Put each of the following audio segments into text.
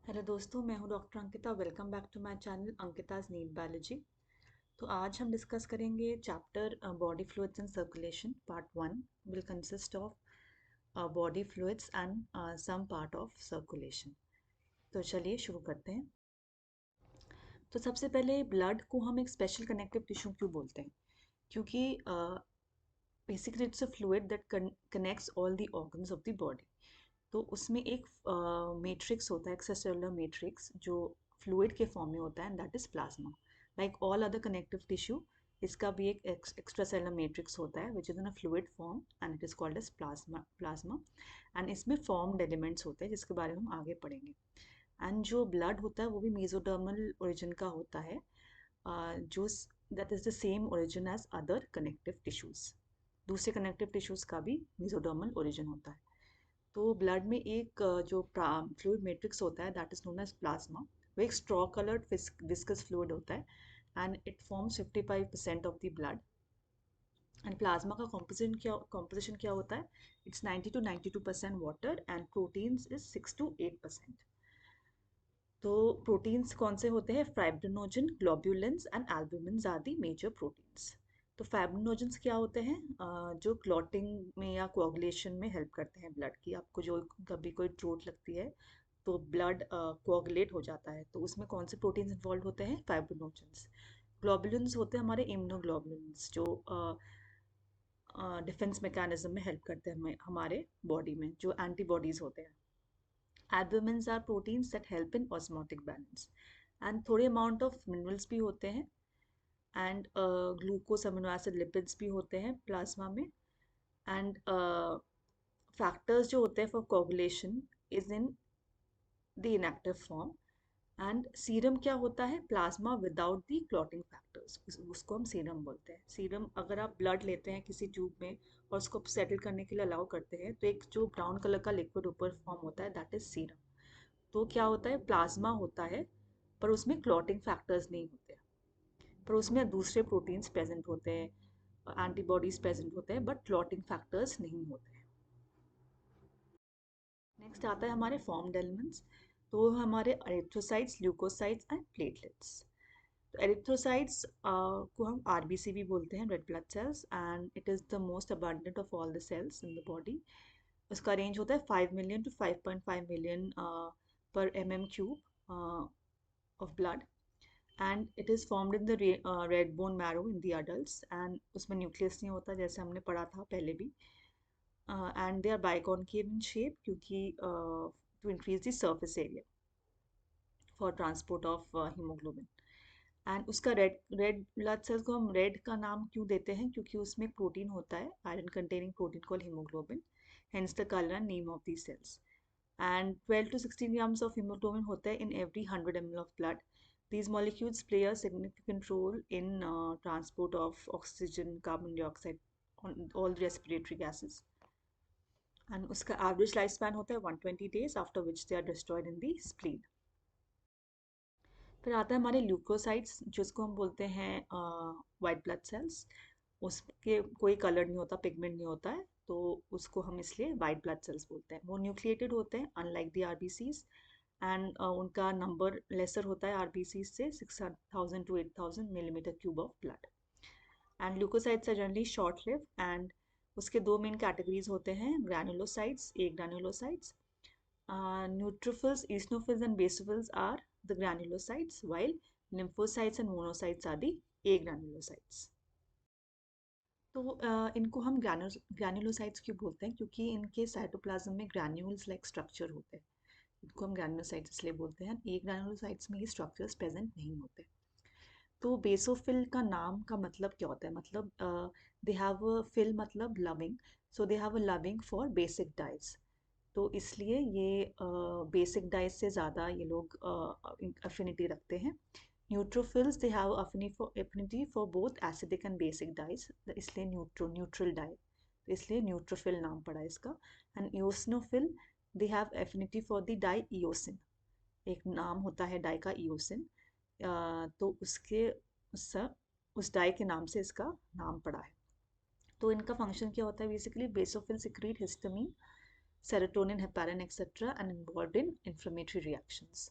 Hello दोस्तों, मैं हूं doctor Ankita. Welcome back to my channel Ankita's NEET biology. तो आज हम डिस्कस करेंगे chapter body fluids and circulation. Part one will consist of body fluids and some part of circulation. तो चलिए शुरू करते हैं। तो सबसे पहले ब्लड को हम एक स्पेशल कनेक्टिव टिश्यू क्यों बोलते हैं? क्योंकि basically it's a fluid that connects all the organs of the body. तो उसमें एक मैट्रिक्स होता है, एक्स्ट्रासेलुलर मैट्रिक्स, जो फ्लूइड के फॉर्म में होता है, and that is plasma. Like all other connective tissue, इसका भी एक एक्स्ट्रासेलुलर मैट्रिक्स होता है which is in a fluid form and it is called as plasma. And इसमें फॉर्म्ड एलिमेंट्स होते हैं जिसके बारे में हम आगे पढ़ेंगे। एंड जो ब्लड होता है वो भी मेसोडर्मल ओरिजिन का होता है, जो that is the same origin as other connective tissues. दूसरे कनेक्टिव टिश्यूज का भी मेसोडर्मल ओरिजिन होता है। तो ब्लड में एक जो फ्लूइड मैट्रिक्स होता है that is known as plasma. वो एक स्ट्रॉ कलर्ड विस्कस फ्लूइड होता है and it forms 55% of the blood. And plasma का कॉम्पोजिशन क्या होता है? It's 90 to 92% water and proteins is 6 to 8%। तो प्रोटीन्स कौन से होते हैं? Fibrinogen, globulins and albumins are the major proteins. तो फाइब्रिनोजेंस क्या होते हैं? जो क्लॉटिंग में या कोagulation में हेल्प करते हैं ब्लड की। आपको जो कभी कोई चोट लगती है तो ब्लड कोagulate हो जाता है, तो उसमें कौन से प्रोटीन्स इन्वॉल्व होते हैं? फाइब्रिनोजेंस। ग्लोबुलिन्स होते हैं हमारे इम्यूनोग्लोबुलिन्स, जो डिफेंस मैकेनिज्म में हेल्प करते हैं हमें, हमारे बॉडी में, जो एंटीबॉडीज होते हैं। Albumins are proteins that help in osmotic balance. And थोड़े अमाउंट ऑफ मिनरल्स भी होते हैं, and glucose, amino acid, lipids भी होते हैं प्लाज्मा में। एंड फैक्टर्स जो होते हैं for coagulation is in the inactive form. And serum क्या होता है? Plasma without the clotting factors, उसको हम सीरम बोलते हैं। सीरम, अगर आप ब्लड लेते हैं किसी ट्यूब में और उसको सेटल करने के लिए अलाउ करते हैं, तो एक जो ब्राउन कलर का लिक्विड ऊपर फॉर्म होता है दैट इज सीरम। तो क्या होता है? प्लाज्मा होता है पर उसमें क्लॉटिंग फैक्टर्स नहीं होते, पर उसमें दूसरे प्रोटीन्स प्रेजेंट होते हैं, एंटीबॉडीज प्रेजेंट होते हैं, बट क्लॉटिंग फैक्टर्स नहीं होते हैं। नेक्स्ट आता है हमारे फॉर्म्ड एलिमेंट्स। तो हमारे एरिथ्रोसाइट्स, ल्यूकोसाइट्स एंड प्लेटलेट्स। तो एरिथ्रोसाइट्स को हम आरबीसी भी बोलते हैं, red blood cells, and it is the most abundant of all the cells in the body. उसका रेंज होता है 5 million to 5.5 million per mm³ of blood, and it is formed in the red bone marrow in the adults, and उसमें nucleus नहीं होता जैसे हमने पढ़ा था पहले भी। And they are biconcave in shape क्योंकि to increase the surface area for transport of hemoglobin। And उसका रेड रेड ब्लड सेल्स को हम रेड का नाम क्यों देते हैं? क्योंकि उसमें प्रोटीन होता है, iron containing protein called haemoglobin, hence the colour and name of the cells. And 12 to 16 grams of hemoglobin होता है in every 100 ml of blood. These molecules play a significant role in transport of oxygen, carbon dioxide, all the respiratory gases. And उसका average lifespan होता है 120 days, after which they are destroyed in the spleen. फिर आता है हमारे leukocytes, जिसको हम बोलते हैं वाइट ब्लड सेल्स। उसके कोई कलर नहीं होता, पिगमेंट नहीं होता है, तो उसको हम इसलिए वाइट ब्लड सेल्स बोलते हैं। वो न्यूक्लिएटेड होते हैं अनलाइक दी आरबीसीज, एंड उनका नंबर लेसर होता है आरबीसीज से, 6,000 to 8,000 millimetre of blood. And leucocytes are generally short live, and उसके दो मेन कैटेगरीज होते हैं, granulocytes, agranulocytes. Neutrophils, eosinophils and basophils are the granulocytes, while lymphocytes and monocytes are the agranulocytes. तो इनको हम granulocytes क्यों बोलते हैं? क्योंकि इनके साइटोप्लाज्म में ग्रैन्यूल्स लाइक स्ट्रक्चर होते हैं, इनको हम ग्रैनुलोसाइट्स इसलिए बोलते हैं। ए ग्रैनुलोसाइट्स में ये स्ट्रक्चर्स प्रेजेंट नहीं होते। तो बेसोफिल का नाम का मतलब क्या होता है? मतलब दे हैव अ फिल, मतलब loving, so they have a loving for basic diets. तो इसलिए ये बेसिक डाइट से ज़्यादा ये लोग अफिनिटी रखते हैं। Neutrophils, they have affinity for both acidic and basic dyes, इसलिए न्यूट्रल डाइट, तो इसलिए न्यूट्रोफिल नाम पड़ा इसका। And eosinophil, they have affinity for the dye eosin, एक नाम होता है डाई का इओसिन, तो उस डाई के नाम से इसका नाम पड़ा है। तो इनका फंक्शन क्या होता है? Basically basophil secrete histamine, serotonin, heparin, etc., and involved in inflammatory reactions.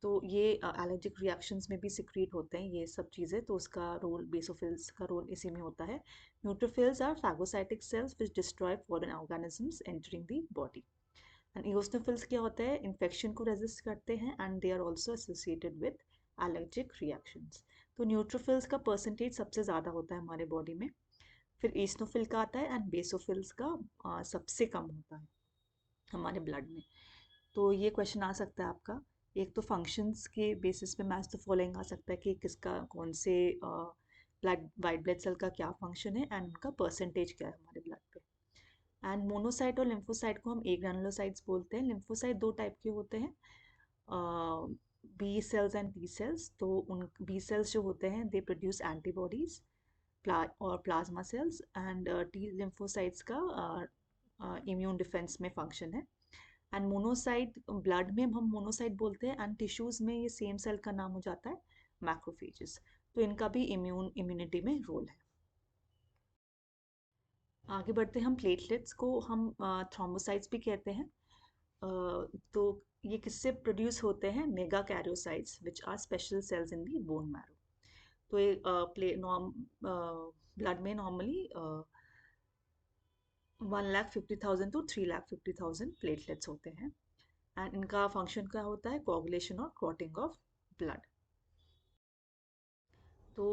तो ये एलर्जिक रिएक्शंस में भी सिक्रीट होते हैं ये सब चीज़ें, तो उसका रोल बेसोफिल्स का रोल इसी में होता है. Neutrophils are phagocytic cells which destroy foreign organisms entering the body. And eosinophils क्या होता है, इन्फेक्शन को रेजिस्ट करते हैं and they are also associated with allergic reactions. तो न्यूट्रोफिल्स का परसेंटेज सबसे ज़्यादा होता है हमारे बॉडी में. फिर ईसनोफिल का आता है एंड बेसोफिल्स का सबसे कम होता है हमारे ब्लड में. तो ये क्वेश्चन आ सकता है आपका. एक तो फंक्शंस के बेसिस पे मैच द फॉलोइंग आ सकता है कि किसका कौन से ब्लड वाइट ब्लड सेल का क्या फंक्शन है एंड उनका परसेंटेज क्या है हमारे ब्लड पे. एंड मोनोसाइट और लिम्फोसाइट को हम ए ग्रैनुलोसाइट्स बोलते हैं. लिम्फोसाइट दो टाइप के होते हैं, B cells and T cells. तो उन बी सेल्स जो होते हैं दे प्रोड्यूस एंटीबॉडीज और plasma cells, and T lymphocytes का इम्यून डिफेंस में फंक्शन है. एंड मोनोसाइट ब्लड में हम मोनोसाइट बोलते हैं एंड टिश्यूज में ये सेम सेल का नाम हो जाता है मैक्रोफेजेस. तो इनका भी इम्यूनिटी में रोल है. आगे बढ़ते हैं हम. प्लेटलेट्स को हम थ्रोम्बोसाइट्स भी कहते हैं. तो ये किससे प्रोड्यूस होते हैं, megakaryocytes which are special cells in the bone marrow. तो ये ब्लड में नॉर्मली 1,50,000 to 3,50,000 प्लेटलेट्स होते हैं. एंड इनका फंक्शन क्या होता है, कोगुलेशन और क्लॉटिंग ऑफ ब्लड. तो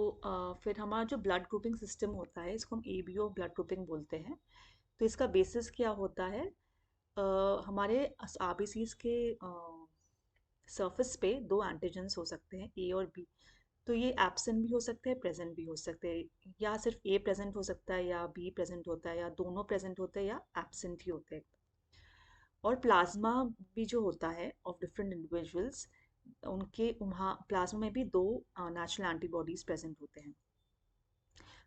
फिर हमारा जो ब्लड ग्रुपिंग सिस्टम होता है इसको हम एबीओ ब्लड ग्रुपिंग बोलते हैं. तो इसका बेसिस क्या होता है, हमारे आरबीसीज के सरफेस पे दो एंटीजेंस हो सकते हैं, ए और बी. तो ये एब्सेंट भी हो सकते हैं, प्रेजेंट भी हो सकते हैं, या सिर्फ ए प्रेजेंट हो सकता है या बी प्रेजेंट होता है या दोनों प्रेजेंट होते हैं या एब्सेंट ही होते हैं. और प्लाज्मा भी जो होता है ऑफ डिफरेंट इंडिविजुअल्स, उनके वहाँ प्लाज्मा में भी दो नेचुरल एंटीबॉडीज प्रेजेंट होते हैं.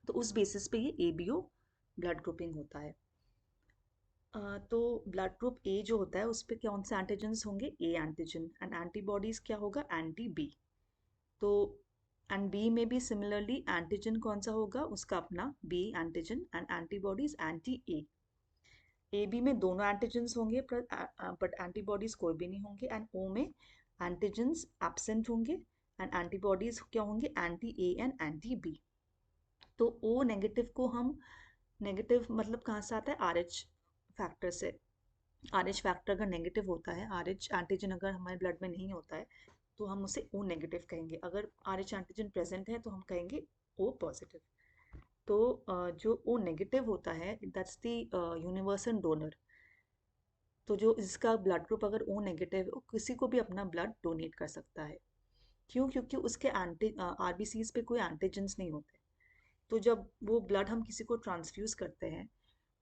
तो उस बेसिस पे ये एबीओ ब्लड ग्रुपिंग होता है. तो ब्लड ग्रुप ए जो होता है उस पर कौन से एंटीजेंस होंगे, ए एंटीजन, एंड एंटीबॉडीज क्या होगा, एंटी बी. तो एंड बी में भी सिमिलरली एंटीजन कौन सा होगा, उसका अपना B antigen, and antibodies anti A. A B में दोनों एंटीजेंस होंगे बट एंटीबॉडीज कोई भी नहीं होंगे. एंड ओ में एंटीजेंस एब्सेंट होंगे एंड एंटीबॉडीज क्या होंगे, anti A and anti B. तो ओ नेगेटिव को हम, नेगेटिव मतलब कहाँ से आता है, आर एच फैक्टर से. आर एच फैक्टर अगर नेगेटिव होता है, आर एच एंटीजन अगर हमारे ब्लड में नहीं होता है तो हम उसे ओ नेगेटिव कहेंगे. अगर आर एच एंटीजन प्रेजेंट है तो हम कहेंगे ओ पॉजिटिव. तो जो ओ नेगेटिव होता है दैट्स द यूनिवर्सल डोनर. तो जो इसका ब्लड ग्रुप अगर ओ नेगेटिव है किसी को भी अपना ब्लड डोनेट कर सकता है. क्यों, क्योंकि उसके आरबीसीज पे कोई एंटीजेंस नहीं होते. तो जब वो ब्लड हम किसी को ट्रांसफ्यूज करते हैं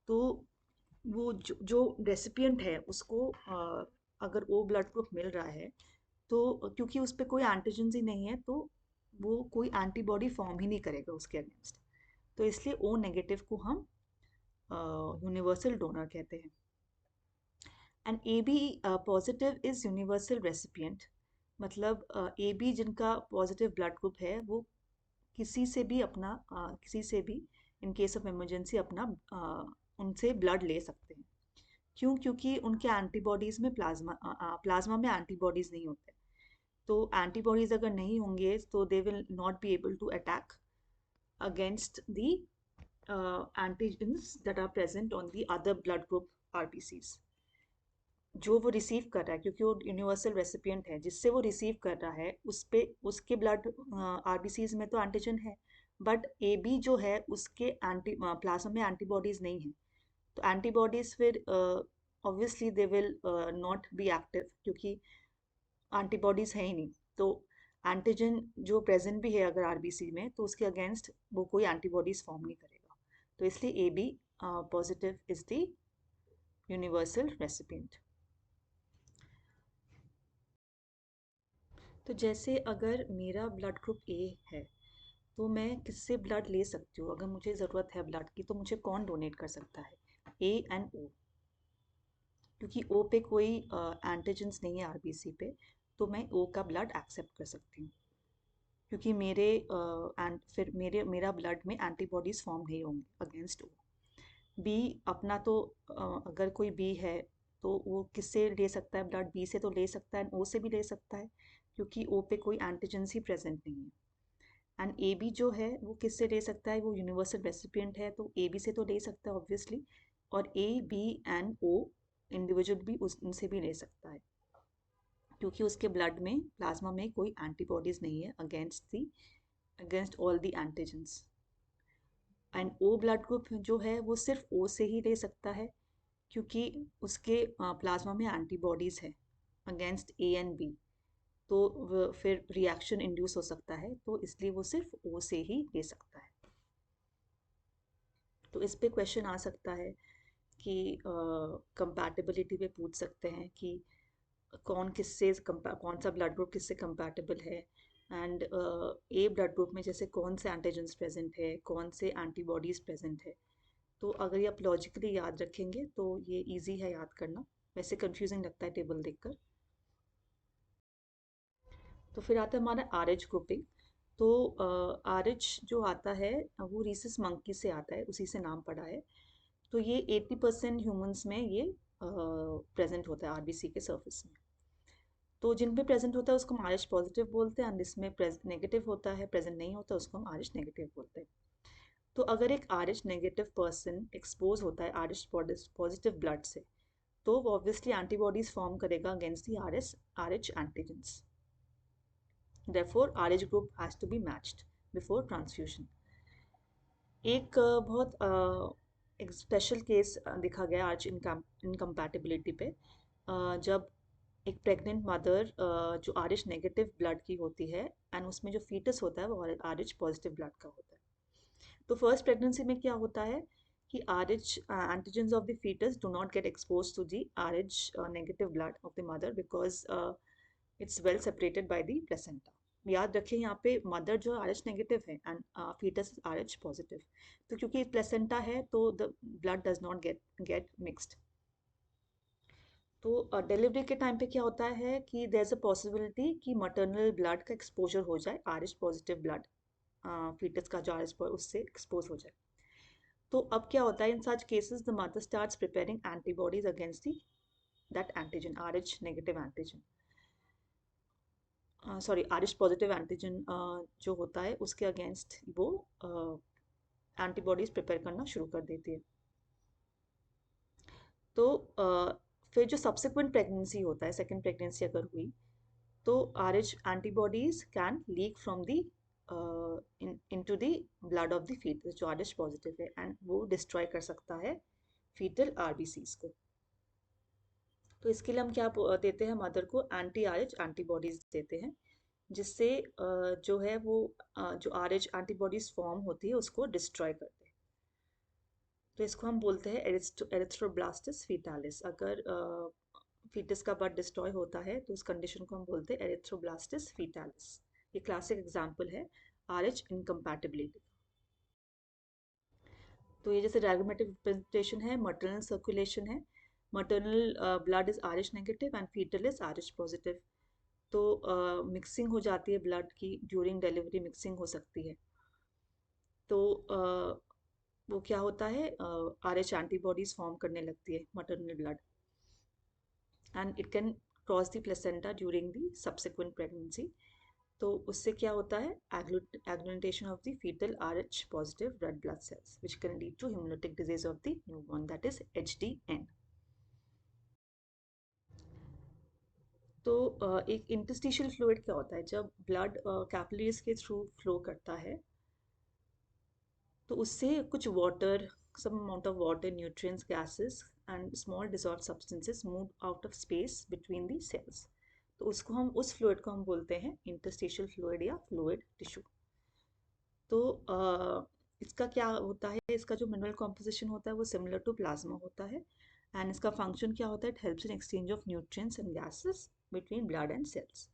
तो वो जो रेसिपिएंट है उसको अगर ओ ब्लड ग्रुप मिल रहा है तो क्योंकि उस पर कोई एंटीजेंस ही नहीं है तो वो कोई एंटीबॉडी फॉर्म ही नहीं करेगा उसके अगेंस्ट. तो इसलिए ओ नेगेटिव को हम यूनिवर्सल डोनर कहते हैं. And A B positive is universal recipient. मतलब ए बी जिनका पॉजिटिव ब्लड ग्रुप है वो किसी से भी अपना किसी से भी इन केस ऑफ इमरजेंसी अपना उनसे ब्लड ले सकते हैं. क्यों, क्योंकि उनके एंटीबॉडीज में प्लाज्मा में एंटीबॉडीज नहीं होते. तो एंटीबॉडीज अगर नहीं होंगे तो they will not be able to attack against the antigens that are present on the other blood group RBCs जो वो रिसीव कर रहा है. क्योंकि वो यूनिवर्सल रेसिपिएंट है, जिससे वो रिसीव कर रहा है उस पे उसके ब्लड आरबीसीज में तो एंटीजन है बट ए बी जो है उसके प्लाज्मा में एंटीबॉडीज नहीं है. तो एंटीबॉडीज फिर obviously they will not be active क्योंकि एंटीबॉडीज है ही नहीं. तो एंटीजन जो प्रेजेंट भी है अगर आरबीसी में तो उसके अगेंस्ट वो कोई एंटीबॉडीज फॉर्म नहीं करेगा. तो इसलिए A B positive is the universal recipient. तो जैसे अगर मेरा ब्लड ग्रुप ए है तो मैं किससे ब्लड ले सकती हूँ, अगर मुझे ज़रूरत है ब्लड की तो मुझे कौन डोनेट कर सकता है, ए एंड ओ. क्योंकि ओ पे कोई एंटीजेंस नहीं है आरबीसी पे तो मैं ओ का ब्लड एक्सेप्ट कर सकती हूँ. क्योंकि फिर मेरा ब्लड में एंटीबॉडीज फॉर्म नहीं होंगे अगेंस्ट ओ. बी अपना तो अगर कोई बी है तो वो किससे ले सकता है ब्लड? बी से तो ले सकता है, ओ से भी ले सकता है, क्योंकि ओ पे कोई एंटीजन ही प्रेजेंट नहीं है। एंड ए बी जो है वो किससे ले सकता है? वो यूनिवर्सल रेसिपिएंट है, तो ए बी से तो ले सकता है ऑब्वियसली, और A B and O individual भी उनसे भी ले सकता है, क्योंकि उसके ब्लड में, प्लाज्मा में कोई एंटीबॉडीज नहीं है against all the antigens. And O blood group जो है वो सिर्फ ओ से ही ले सकता है, क्योंकि उसके प्लाज्मा में एंटीबॉडीज है अगेंस्ट ए एंड बी, तो फिर रिएक्शन इंड्यूस हो सकता है, तो इसलिए वो सिर्फ ओ से ही ले सकता है। तो इस पे क्वेश्चन आ सकता है कि कंपैटिबिलिटी पे पूछ सकते हैं कि कौन सा ब्लड ग्रुप किससे कंपैटिबल है, एंड ए ब्लड ग्रुप में जैसे कौन से एंटीजेंस प्रेजेंट है, कौन से एंटीबॉडीज प्रेजेंट है। तो अगर ये आप लॉजिकली याद रखेंगे तो ये इजी है याद करना, वैसे कंफ्यूजिंग लगता है टेबल देखकर। तो फिर आता है हमारा आर एच ग्रुपिंग। तो आर एच जो आता है वो रीसस मंकी से आता है, उसी से नाम पड़ा है। तो ये 80% ह्यूमंस में ये प्रेजेंट होता है आरबीसी के सर्फेस में। तो जिन पे प्रेजेंट होता है उसको हम आर एच पॉजिटिव बोलते हैं, एंड जिसमें नेगेटिव होता है, प्रेजेंट नहीं होता, उसको हम आर एच नेगेटिव बोलते हैं। तो अगर एक are H negative person expose होता है आर एच पॉजिटिव ब्लड से, तो वो ऑब्वियसली एंटीबॉडीज फॉर्म करेगा against the are H antigens. Therefore, RH group has to be matched before transfusion. एक बहुत एक स्पेशल केस देखा गया आज इनकम्पैटिबिलिटी पे, जब एक प्रेग्नेंट मदर जो आर एच नेगेटिव ब्लड की होती है, एंड उसमें जो फीटस होता है वो आर एच पॉजिटिव ब्लड का होता है। तो फर्स्ट प्रेगनेंसी में क्या होता है कि R H antigens of the foetus do not get expose to the R H negative blood of the mother, because it's well separated by the placenta. याद रखें यहाँ पे मदर जो आर एच नेगेटिव है and foetus R H positive, तो क्योंकि placenta है तो the blood does not get mixed. तो डिलीवरी के टाइम पे क्या होता है कि देयर इज अ पॉसिबिलिटी कि मटर्नल ब्लड का एक्सपोजर हो जाए, R H positive blood foetus का जो आर एच उससे एक्सपोज हो जाए। तो अब क्या होता है in such cases, the mother starts preparing antibodies against that antigen, R H negative antigen, sorry R H positive antigen जो होता है उसके अगेंस्ट वो एंटीबॉडीज प्रिपेयर करना शुरू कर देती है। तो फिर जो सब्सिक्वेंट प्रेगनेंसी होता है, सेकेंड प्रेगनेंसी अगर हुई, तो R H antibodies can leak from the into the blood of the foetus जो आर एच पॉजिटिव है, एंड वो डिस्ट्रॉय कर सकता है फीटल आरबीसीज को। तो इसके लिए हम क्या देते हैं मदर को? एंटी आर एच एंटीबॉडीज देते हैं, जिससे जो है वो जो आर एच एंटीबॉडीज फॉर्म होती है उसको डिस्ट्रॉय करते हैं। तो इसको हम बोलते हैं एरिथ्रोब्लास्टिस फीटालिस। अगर फीटस का ब्लड डिस्ट्रॉय होता है तो उस कंडीशन को हम बोलते हैं एरिथ्रोब्लास्टिस फीटालिस। ये क्लासिक एग्जाम्पल है आर एच इनकम्पैटिबिलिटी। तो ये जैसे डायग्रामेटिक रिप्रेजेंटेशन है, मटर्नल सर्कुलेशन है, maternal blood is R H negative and foetal is R H positive. तो मिक्सिंग हो जाती है ब्लड की, ड्यूरिंग डिलीवरी मिक्सिंग हो सकती है। तो वो क्या होता है, आर एच एंटीबॉडीज फॉर्म करने लगती है maternal blood, and it can cross the placenta during the subsequent pregnancy. तो उससे क्या होता है, agglutination of the fetal RH positive red blood cells which can lead to hemolytic disease of the newborn, that is HDN. तो एक interstitial fluid क्या होता है? जब ब्लड कैपिलरीज के थ्रू फ्लो करता है तो उससे कुछ water, some amount of water, nutrients, gases and small dissolved substances move out of space between the cells. तो उसको हम, उस फ्लूइड को हम बोलते हैं इंटरस्टिशियल फ्लूइड या फ्लूइड टिश्यू। तो इसका क्या होता है, इसका जो मिनरल कॉम्पोजिशन होता है वो सिमिलर टू प्लाज्मा होता है, एंड इसका फंक्शन क्या होता है? It helps in exchange of nutrients and gases between blood and cells,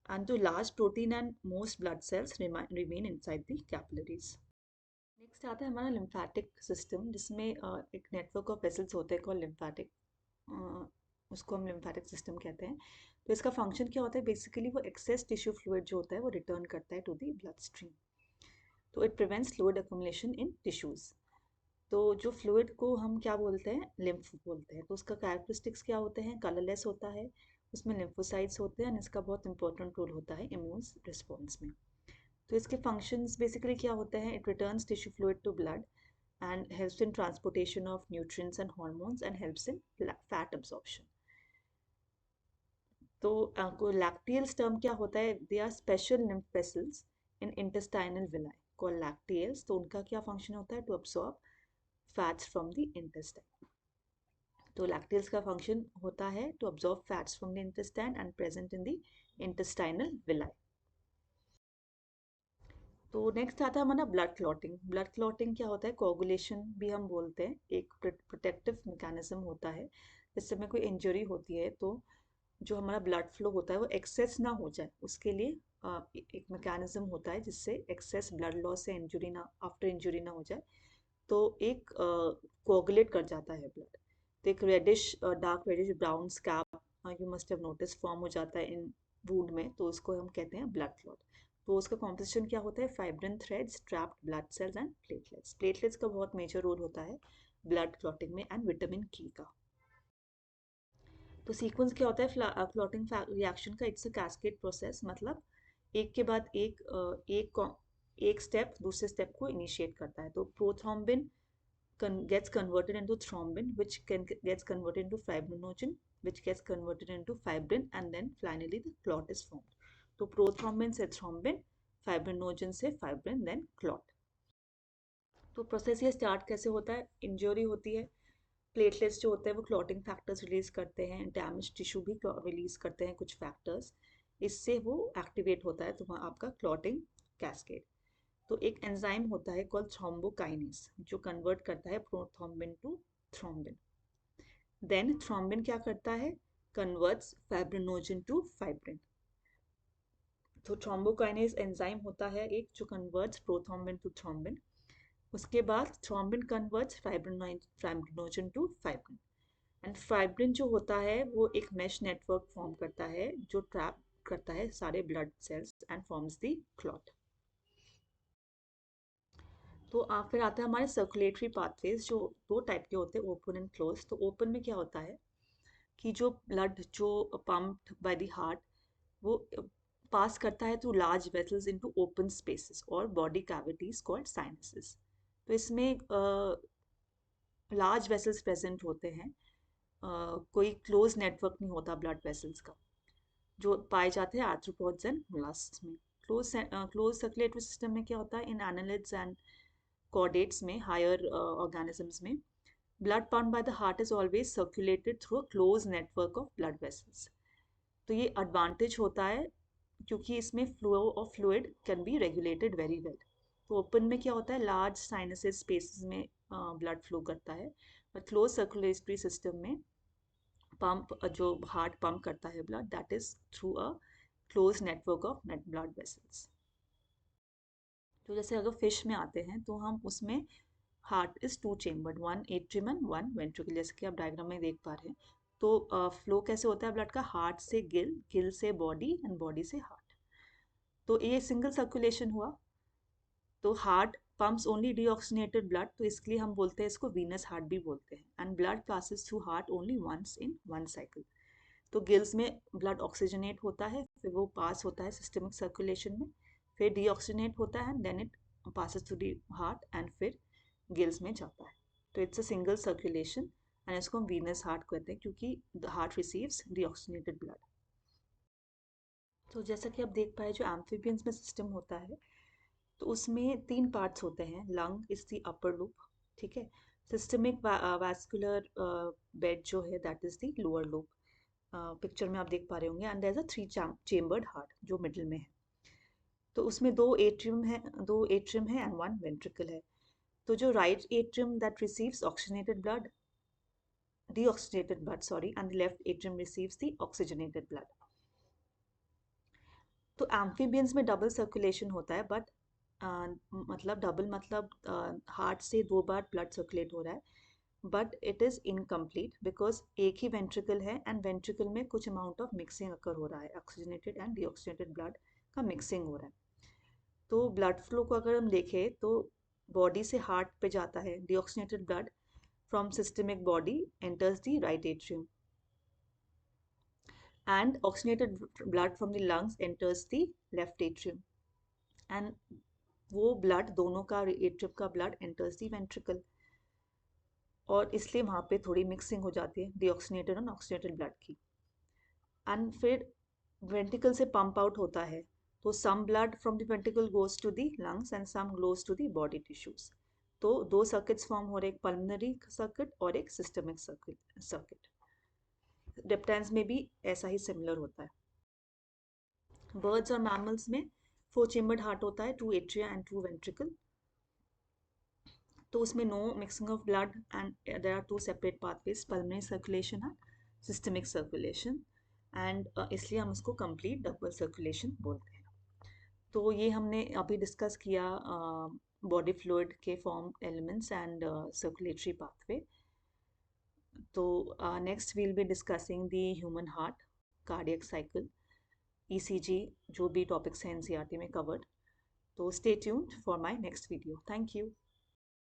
and too large protein and most blood cells remain inside the capillaries. Next आता है हमारा लिम्फेटिक सिस्टम, जिसमें एक नेटवर्क ऑफ वेसल्स होते हैं कॉल लिम्फेटिक, उसको हम lymphatic system कहते हैं। तो इसका फंक्शन क्या होता है? बेसिकली वो एक्सेस टिश्यू फ्लूइड जो होता है वो रिटर्न करता है टू द ब्लड स्ट्रीम। तो it prevents fluid accumulation in tissues. तो जो फ्लूइड को हम क्या बोलते हैं, लिम्फ बोलते हैं। तो उसका कैरेक्टरिस्टिक्स क्या होते हैं, कलरलेस होता है, उसमें लिम्फोसाइट्स होते हैं, और इसका बहुत इंपॉर्टेंट रोल होता है इम्यून रिस्पॉन्स में। तो इसके फंक्शंस बेसिकली क्या होते हैं, it returns tissue fluid to blood and helps in transportation of nutrients and hormones and helps in fat absorption. तो lacteals term क्या होता है, they are special lymph vessels in intestinal villi called lacteals. तो उनका क्या function होता है, to absorb fats from the intestine. तो lacteals का फंक्शन होता है to absorb fats from the intestine and present in the intestinal villi. तो नेक्स्ट आता है हमारा ब्लड क्लॉटिंग। ब्लड क्लॉटिंग क्या होता है, कोगुलेशन भी हम बोलते हैं, एक प्रोटेक्टिव मैकेनिज्म होता है। जिस समय कोई इंजरी होती है तो जो हमारा ब्लड फ्लो होता है वो एक्सेस ना हो जाए, उसके लिए एक मैकेनिज्म होता है जिससे एक्सेस ब्लड लॉस से इंजरी ना, आफ्टर इंजरी ना हो जाए। तो एक कोगुलेट कर जाता है ब्लड, तो एक reddish, dark reddish brown scab you must have notice form हो जाता है इन वूंड में, तो उसको हम कहते हैं ब्लड क्लॉट। तो उसका कॉम्पोजिशन क्या होता है, fibrin threads, trapped blood cells and platelets. Platelets का बहुत मेजर रोल होता है ब्लड क्लॉटिंग में, एंड विटामिन की का। तो सीक्वेंस क्या होता है क्लॉटिंग रिएक्शन का, इट्स अ कैस्केड प्रोसेस, मतलब एक के बाद एक स्टेप दूसरे स्टेप को इनिशिएट करता है। तो prothrombin gets converted into thrombin, which gets converted into fibrinogen, which gets converted into fibrin, and then finally the clot is formed. तो प्रोथ्रोम्बिन से थ्रोम्बिन, फाइब्रिनोजन से फाइब्रिन, देन क्लॉट। तो process ये start कैसे होता है, इंजरी होती है, प्लेटलेट्स जो होते हैं वो क्लॉटिंग फैक्टर्स रिलीज करते हैं, डैमेज टिश्यू भी रिलीज करते हैं कुछ फैक्टर्स, इससे वो एक्टिवेट होता है तो आपका क्लॉटिंग कैस्केड। तो एक एंजाइम होता है कॉल्ड थ्रोम्बोकाइनेस, जो कन्वर्ट करता है prothrombin to thrombin. Then thrombin क्या करता है, कन्वर्ट्स फाइब्रिनोजन टू फाइब्रिन। तो थ्रोम्बोकाइनेस एंजाइम होता है एक जो कन्वर्ट्स प्रोथ्रोम्बिन टू थ्रोम्बिन। उसके बाद thrombin converts fibrinogen to fibrin, and fibrin जो होता है वो एक मेश नेटवर्क फॉर्म करता है जो ट्रैप करता है सारे blood cells and forms the clot. तो फिर आता है हमारे सर्कुलेटरी पाथवेज, जो दो टाइप के होते हैं, ओपन एंड क्लोज। तो ओपन में क्या होता है कि जो ब्लड जो पम्प्ड बाय द हार्ट वो पास करता है through large vessels into open spaces और बॉडी कैविटीज कॉल्ड साइनसेस। तो इसमें लार्ज वेसल्स प्रेजेंट होते हैं, कोई क्लोज नेटवर्क नहीं होता ब्लड वेसल्स का, जो पाए जाते हैं आर्थ्रोपोड्स एंड मोलस्क्स में। क्लोज सर्कुलेटरी सिस्टम में क्या होता है, इन एनालिड्स एंड chordates में, हायर organisms में, blood pumped by the heart is always circulated through a closed network of blood vessels. तो ये advantage होता है क्योंकि इसमें flow of fluid can be regulated very well. तो open में क्या होता है, large sinuses spaces में blood flow करता है, और closed circulatory system में pump जो heart pump करता है blood, that is through a closed network of blood vessels. तो जैसे अगर फिश में आते हैं तो हम उसमें heart is to chambered, one atrium and one ventricle, जैसे कि आप डायग्राम में देख पा रहे हैं। तो फ्लो कैसे होता है ब्लड का, हार्ट से गिल, गिल से बॉडी, एंड बॉडी से हार्ट। तो ये सिंगल सर्कुलेशन हुआ। तो heart pumps only deoxygenated blood, तो इसके लिए हम बोलते हैं इसको वीनस हार्ट भी बोलते हैं, and blood passes through heart only once in one cycle. तो गिल्स में ब्लड ऑक्सीजनेट होता है, फिर वो पास होता है सिस्टमिक सर्कुलेशन में, फिर डीऑक्सीजनेट होता है, then it passes through the heart and फिर गिल्स में जाता है। तो it's a single circulation, and इसको हम वीनस हार्ट कहते हैं क्योंकि the heart receives deoxygenated blood. तो जैसा कि आप देख पाए जो एम्फीबियंस में सिस्टम होता है तो उसमें तीन पार्ट्स होते हैं, lung is the upper loop, ठीक है, सिस्टमिक वैस्कुलर बेड जो है that is the lower loop, picture में आप देख पा रहे होंगे, and there is a three chambered heart जो मिडिल में है। तो उसमें दो एट्रियम है एंड वन वेंट्रिकल है। तो जो right atrium that receives oxygenated blood, deoxygenated blood, sorry, and the left atrium receives the oxygenated blood. तो एम्फीबियंस में डबल सर्कुलेशन होता है, बट मतलब डबल मतलब हार्ट से दो बार ब्लड सर्कुलेट हो रहा है, but it is incomplete because एक ही वेंट्रिकल है, एंड वेंट्रिकल में कुछ अमाउंट ऑफ मिक्सिंग अकर हो रहा है, ऑक्सीजनेटेड एंड डीऑक्सीजनेटेड ब्लड का मिक्सिंग हो रहा है। तो ब्लड फ्लो को अगर हम देखें तो बॉडी से हार्ट पे जाता है, deoxygenated blood from systemic body enters the right atrium and oxygenated blood from the lungs enters the left atrium and वो ब्लड दोनों का एट्रियम का ब्लड एंटर्स दी वेंट्रिकल और इसलिए वहाँ पे थोड़ी मिक्सिंग हो जाती है डीऑक्सीनेटेड और ऑक्सीनेटेड ब्लड की एंड फिर वेंट्रिकल से पंप आउट होता है तो some blood from the ventricle goes to the lungs and some goes to the body tissues तो दो सर्किट्स फॉर्म हो रहे, एक पल्मोनरी सर्किट और एक सिस्टमिक सर्किट। रेप्टाइल्स में भी ऐसा ही सिमिलर होता है। बर्ड्स और मैमल्स में 4 चेम्बर्ड हार्ट होता है, 2 एट्रिया एंड 2 वेंट्रिकल। तो उसमें no mixing of blood and there are 2 separate pathways, pulmonary circulation and systemic circulation and इसलिए हम उसको कंप्लीट डबल सर्कुलेशन बोलते हैं। तो ये हमने अभी डिस्कस किया बॉडी फ्लूइड के form elements and circulatory pathway. तो next will be discussing the human heart, cardiac cycle, ECG, जो भी टॉपिक्स हैं NCERT में कवर्ड। तो stay tuned for my next video. Thank you.